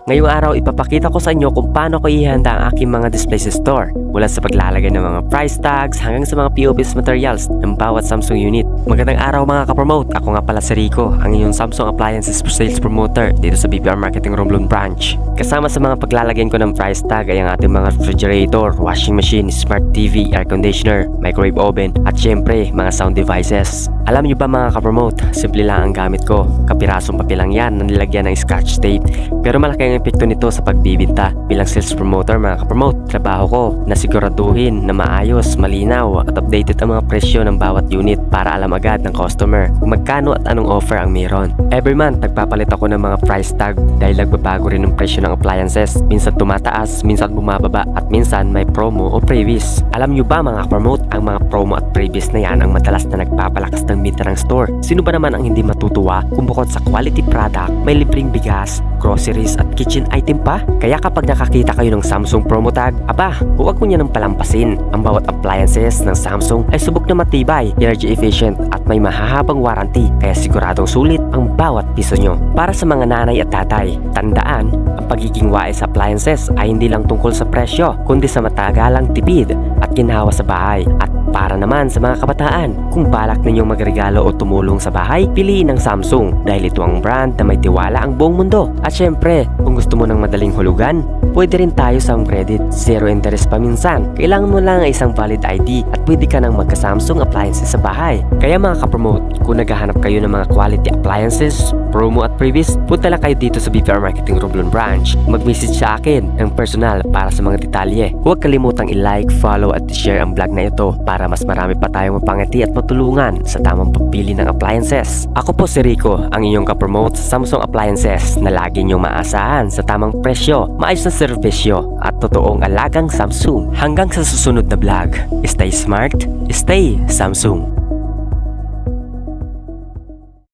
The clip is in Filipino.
Ngayong araw ipapakita ko sa inyo kung paano ko ihanda ang aking mga display sa store, mula sa paglalagay ng mga price tags hanggang sa mga POPs materials ng bawat Samsung unit. Magandang araw mga ka-promote, ako nga pala si Rico, ang inyong Samsung Appliances for Sales Promoter dito sa BPR Marketing Romblon Branch. Kasama sa mga paglalagyan ko ng price tag ay ang ating mga refrigerator, washing machine, smart TV, air conditioner, microwave oven at syempre mga sound devices. Alam nyo ba mga ka-promote, simple lang ang gamit ko. Kapirasong papel lang yan na nilagyan ng scotch tape. Pero malaki ang epekto nito sa pagbibinta. Bilang sales promoter mga ka-promote, trabaho ko na siguraduhin na maayos, malinaw at updated ang mga presyo ng bawat unit para alam agad ng customer kung magkano at anong offer ang meron. Every month, nagpapalit ako ng mga price tag dahil nagbabago rin ang presyo ng appliances. Minsan tumataas, minsan bumababa at minsan may promo o previous. Alam nyo ba mga ka-promote, ang mga promo at previous na yan ang madalas na nagpapalakas ng binta ng store. Sino ba naman ang hindi matutuwa kung bukod sa quality product, may libreng bigas, groceries at kitchen item pa? Kaya kapag nakakita kayo ng Samsung promo tag, aba, huwag mo niya nang palampasin. Ang bawat appliances ng Samsung ay subok na matibay, energy efficient at may mahahabang warranty. Kaya siguradong sulit ang bawat piso nyo. Para sa mga nanay at tatay, tandaan, ang pagiging wais sa appliances ay hindi lang tungkol sa presyo, kundi sa matagalang tipid at ginhawa sa bahay. At para naman sa mga kabataan, kung balak ninyong magregalo o tumulong sa bahay, piliin ang Samsung dahil ito ang brand na may tiwala ang buong mundo. At syempre, kung gusto mo ng madaling hulugan, pwede rin tayo sa home credit, zero interest pa minsan. Kailangan mo lang ang isang valid ID at pwede ka nang magka-Samsung appliances sa bahay. Kaya mga ka-promote, kung naghahanap kayo ng mga quality appliances, promo at previous, punta lang kayo dito sa BPR Marketing Romblon Branch. Mag-message sa akin ng personal para sa mga detalye. Huwag kalimutang i-like, follow at i-share ang vlog na ito para mas marami pa tayong mapangiti at matulungan sa tamang pagpili ng appliances. Ako po si Rico, ang inyong ka-promote sa Samsung Appliances na lagi niyong maasahan sa tamang presyo, maayos na serbisyo at totoong alagang Samsung. Hanggang sa susunod na vlog, stay smart, stay Samsung.